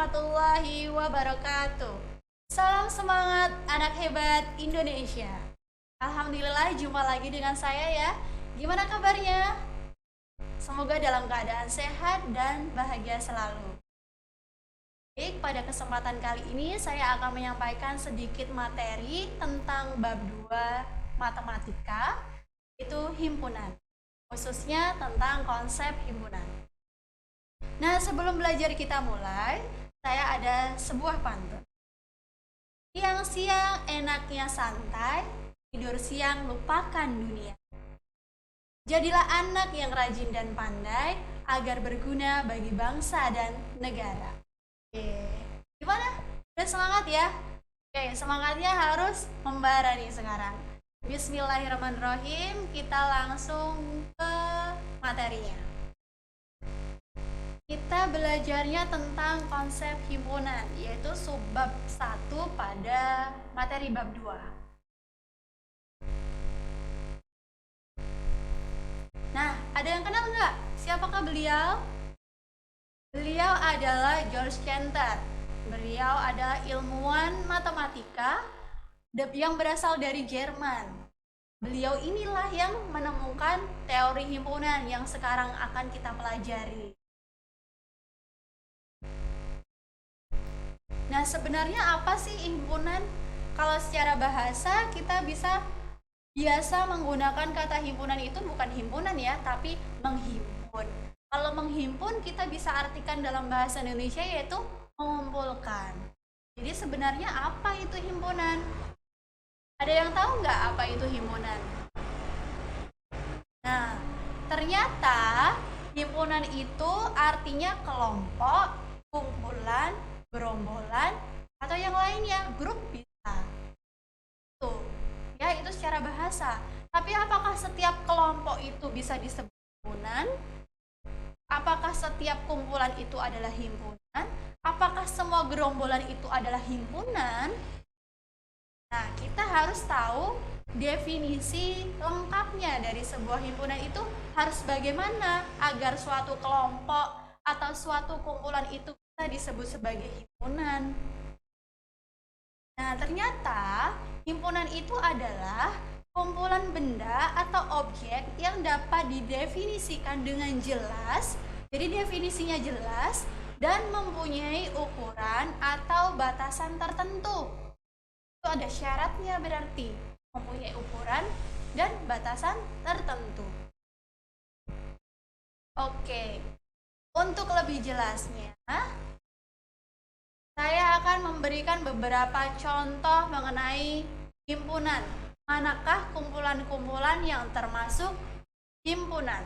warahmatullahi wabarakatuh. Salam semangat anak hebat Indonesia. Alhamdulillah jumpa lagi dengan saya ya. Gimana kabarnya? Semoga dalam keadaan sehat dan bahagia selalu. Baik, pada kesempatan kali ini saya akan menyampaikan sedikit materi tentang bab 2 matematika, itu himpunan. Khususnya tentang konsep himpunan. Nah, sebelum belajar kita mulai, saya ada sebuah pantun. Siang-siang enaknya santai, tidur siang lupakan dunia. Jadilah anak yang rajin dan pandai, agar berguna bagi bangsa dan negara. Oke, gimana? Udah semangat ya? Oke, semangatnya harus membara nih sekarang. Bismillahirrahmanirrahim, kita langsung ke materinya. Kita belajarnya tentang konsep himpunan, yaitu subbab 1 pada materi bab 2. Nah, ada yang kenal nggak? Siapakah beliau? Beliau adalah George Cantor. Beliau adalah ilmuwan matematika yang berasal dari Jerman. Beliau inilah yang menemukan teori himpunan yang sekarang akan kita pelajari. Nah, sebenarnya apa sih himpunan? Kalau secara bahasa kita biasa menggunakan kata himpunan itu bukan himpunan ya, tapi menghimpun. Kalau menghimpun kita bisa artikan dalam bahasa Indonesia yaitu mengumpulkan. Jadi sebenarnya apa itu himpunan? Ada yang tahu nggak apa itu himpunan? Nah, ternyata himpunan itu artinya kelompok, kumpulan, gerombolan, atau yang lainnya, grup bisa. Tuh, ya itu secara bahasa. Tapi apakah setiap kelompok itu bisa disebut himpunan? Apakah setiap kumpulan itu adalah himpunan? Apakah semua gerombolan itu adalah himpunan? Nah, kita harus tahu definisi lengkapnya dari sebuah himpunan itu harus bagaimana agar suatu kelompok atau suatu kumpulan itu bisa disebut sebagai himpunan. Nah, ternyata himpunan itu adalah kumpulan benda atau objek yang dapat didefinisikan dengan jelas. Jadi definisinya jelas dan mempunyai ukuran atau batasan tertentu. Itu ada syaratnya berarti mempunyai ukuran dan batasan tertentu. Oke, untuk lebih jelasnya, saya akan memberikan beberapa contoh mengenai himpunan. Manakah kumpulan-kumpulan yang termasuk himpunan?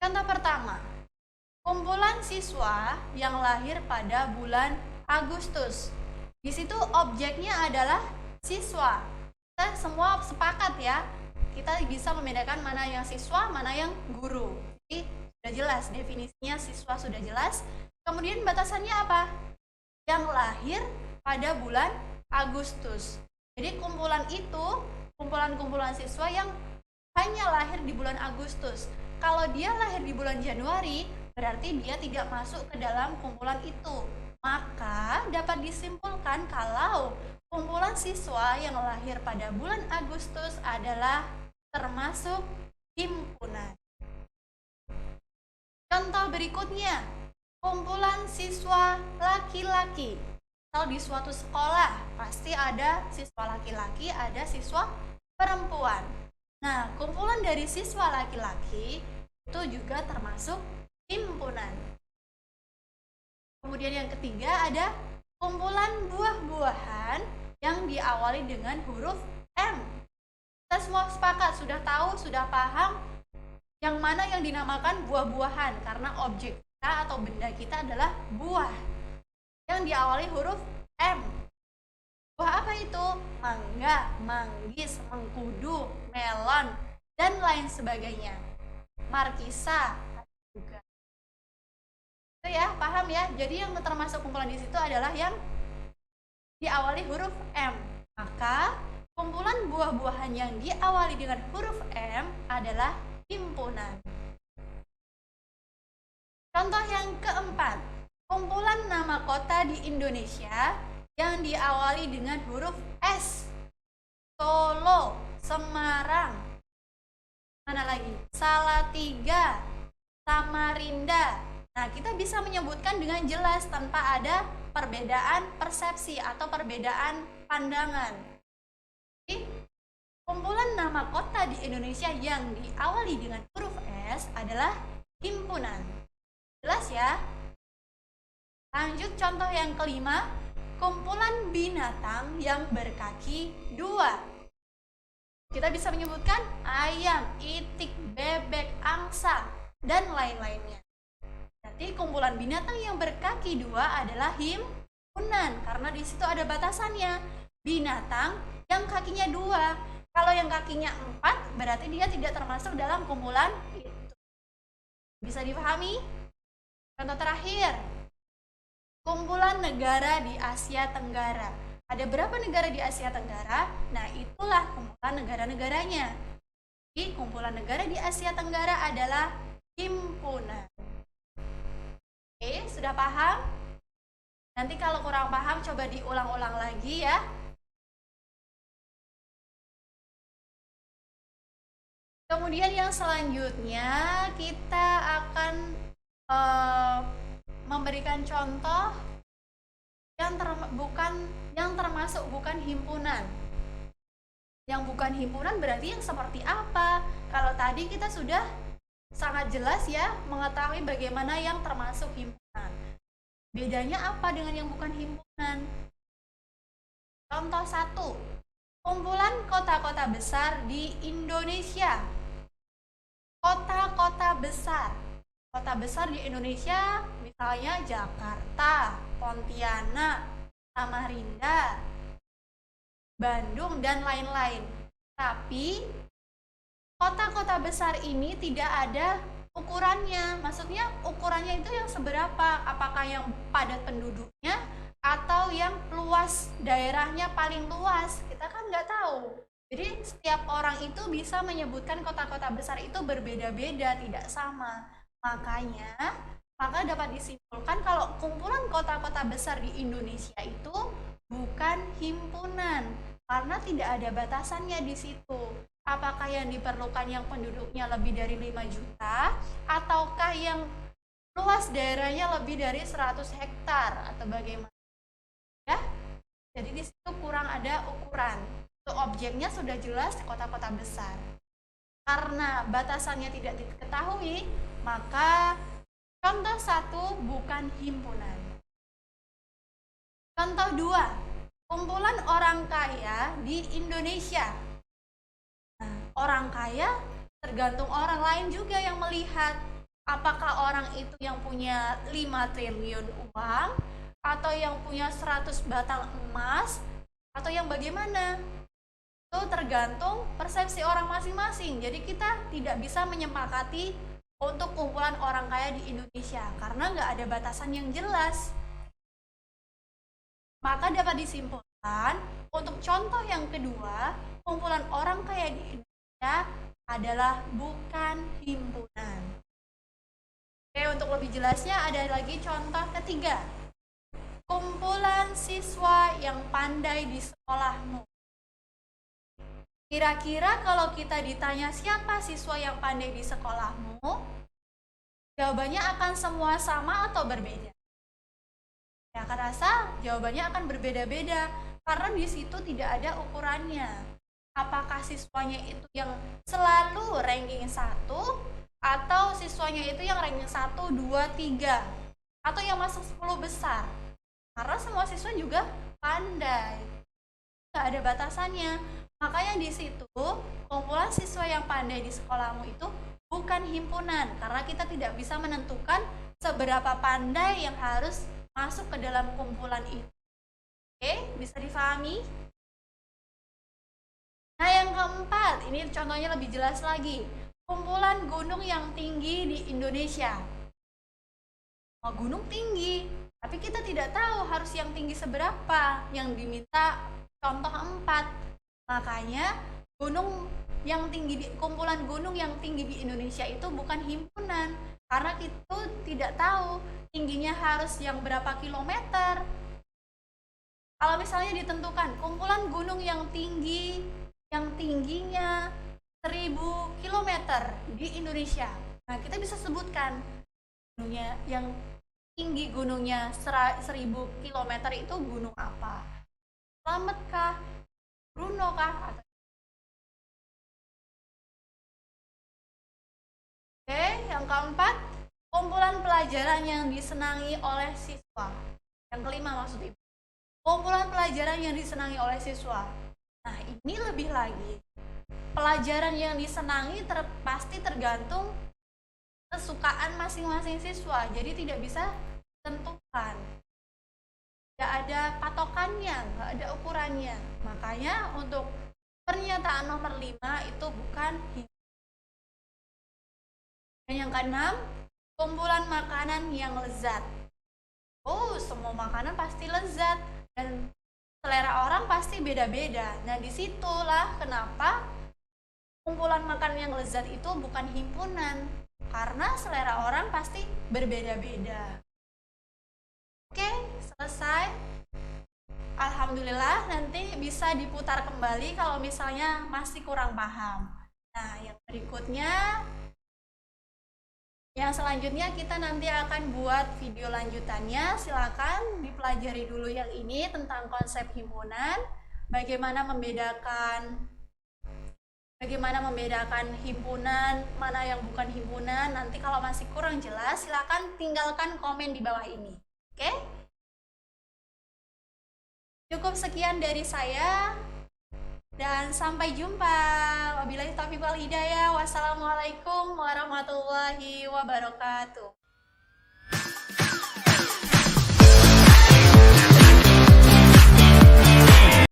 Contoh pertama, kumpulan siswa yang lahir pada bulan Agustus. Di situ objeknya adalah siswa. Kita semua sepakat ya, kita bisa membedakan mana yang siswa, mana yang guru. Jadi sudah jelas, definisinya siswa sudah jelas. Kemudian batasannya apa? Yang lahir pada bulan Agustus. Jadi kumpulan-kumpulan siswa yang hanya lahir di bulan Agustus. Kalau dia lahir di bulan Januari, berarti dia tidak masuk ke dalam kumpulan itu. Maka dapat disimpulkan kalau kumpulan siswa yang lahir pada bulan Agustus adalah termasuk himpunan. Contoh berikutnya, kumpulan siswa laki-laki. Kalau di suatu sekolah pasti ada siswa laki-laki, ada siswa perempuan. Nah, kumpulan dari siswa laki-laki itu juga termasuk himpunan. Kemudian yang ketiga ada kumpulan buah-buahan yang diawali dengan huruf M. Kita semua sepakat, sudah tahu, sudah paham yang mana yang dinamakan buah-buahan karena objek kita atau benda kita adalah buah yang diawali huruf M. Buah apa itu? Mangga, manggis, mengkudu, melon, dan lain sebagainya. Markisa juga. Itu ya, paham ya? Jadi yang termasuk kumpulan di situ adalah yang diawali huruf M. Maka kumpulan buah-buahan yang diawali dengan huruf M adalah himpunan. Contoh yang keempat, kumpulan nama kota di Indonesia yang diawali dengan huruf S. Solo, Semarang, mana lagi? Salatiga, Samarinda. Nah, kita bisa menyebutkan dengan jelas tanpa ada perbedaan persepsi atau perbedaan pandangan. Jadi, kumpulan nama kota di Indonesia yang diawali dengan huruf S adalah himpunan. Jelas ya? Lanjut contoh yang kelima, kumpulan binatang yang berkaki dua. Kita bisa menyebutkan ayam, itik, bebek, angsa, dan lain-lainnya. Jadi kumpulan binatang yang berkaki dua adalah himpunan, karena di situ ada batasannya. Binatang yang kakinya dua. Kalau yang kakinya 4, berarti dia tidak termasuk dalam kumpulan itu. Bisa dipahami? Contoh terakhir, kumpulan negara di Asia Tenggara. Ada berapa negara di Asia Tenggara? Nah, itulah kumpulan negara-negaranya. Jadi, kumpulan negara di Asia Tenggara adalah himpunan. Oke, sudah paham? Nanti kalau kurang paham, coba diulang-ulang lagi ya. Kemudian yang selanjutnya kita akan memberikan contoh yang termasuk bukan himpunan. Yang bukan himpunan berarti yang seperti apa? Kalau tadi kita sudah sangat jelas ya mengetahui bagaimana yang termasuk himpunan. Bedanya apa dengan yang bukan himpunan? Contoh 1, kumpulan kota-kota besar di Indonesia. Kota-kota besar. Kota besar di Indonesia misalnya Jakarta, Pontianak, Samarinda, Bandung, dan lain-lain. Tapi kota-kota besar ini tidak ada ukurannya. Maksudnya ukurannya itu yang seberapa? Apakah yang padat penduduknya atau yang luas daerahnya paling luas? Kita kan nggak tahu. Jadi setiap orang itu bisa menyebutkan kota-kota besar itu berbeda-beda, tidak sama. Maka dapat disimpulkan kalau kumpulan kota-kota besar di Indonesia itu bukan himpunan karena tidak ada batasannya di situ. Apakah yang diperlukan yang penduduknya lebih dari 5 juta ataukah yang luas daerahnya lebih dari 100 hektar atau bagaimana? Ya. Jadi di situ kurang ada ukuran. Untuk objeknya sudah jelas kota-kota besar. Karena batasannya tidak diketahui, maka contoh 1 bukan himpunan. Contoh 2, kumpulan orang kaya di Indonesia. Nah, orang kaya tergantung orang lain juga yang melihat. Apakah orang itu yang punya 5 triliun uang, atau yang punya 100 batang emas, atau yang bagaimana? Itu tergantung persepsi orang masing-masing. Jadi kita tidak bisa menyepakati untuk kumpulan orang kaya di Indonesia karena nggak ada batasan yang jelas. Maka dapat disimpulkan untuk contoh yang kedua, kumpulan orang kaya di Indonesia adalah bukan himpunan. Oke, untuk lebih jelasnya ada lagi contoh ketiga. Kumpulan siswa yang pandai di sekolahmu. Kira-kira kalau kita ditanya siapa siswa yang pandai di sekolahmu, jawabannya akan semua sama atau berbeda? Ya, akan rasa jawabannya akan berbeda-beda karena di situ tidak ada ukurannya. Apakah siswanya itu yang selalu ranking 1 atau siswanya itu yang ranking 1, 2, 3 atau yang masuk 10 besar? Karena semua siswa juga pandai. Nggak ada batasannya. Makanya di situ kumpulan siswa yang pandai di sekolahmu itu bukan himpunan karena kita tidak bisa menentukan seberapa pandai yang harus masuk ke dalam kumpulan itu. Oke, bisa difahami? Nah, yang keempat, ini contohnya lebih jelas lagi. Kumpulan gunung yang tinggi di Indonesia. Oh, gunung tinggi, tapi kita tidak tahu harus yang tinggi seberapa. Yang diminta contoh 4. Makanya kumpulan gunung yang tinggi di Indonesia itu bukan himpunan karena itu tidak tahu tingginya harus yang berapa kilometer. Kalau misalnya ditentukan kumpulan gunung yang tingginya 1000 kilometer di Indonesia. Nah, kita bisa sebutkan gunungnya yang tinggi gunungnya 1000 kilometer itu gunung apa? Slamet kah? Bruno kah? Oke, yang keempat, kumpulan pelajaran yang disenangi oleh siswa. Yang kelima maksud Ibu. Kumpulan pelajaran yang disenangi oleh siswa. Nah, ini lebih lagi. Pelajaran yang disenangi pasti tergantung kesukaan masing-masing siswa. Jadi tidak bisa ditentukan. Tidak ada patokannya, nggak ada ukurannya. Makanya untuk pernyataan nomor 5 itu bukan himpunan. Dan yang keenam, kumpulan makanan yang lezat. Oh, semua makanan pasti lezat dan selera orang pasti beda-beda. Nah, disitulah kenapa kumpulan makanan yang lezat itu bukan himpunan, karena selera orang pasti berbeda-beda. Oke, selesai. Alhamdulillah, nanti bisa diputar kembali kalau misalnya masih kurang paham. Nah, yang berikutnya, yang selanjutnya kita nanti akan buat video lanjutannya. Silakan dipelajari dulu yang ini tentang konsep himpunan, bagaimana membedakan himpunan, mana yang bukan himpunan. Nanti kalau masih kurang jelas, silakan tinggalkan komen di bawah ini. Oke? Cukup sekian dari saya. Dan sampai jumpa. Wabillahi taufiq wal hidayah. Wassalamualaikum warahmatullahi wabarakatuh.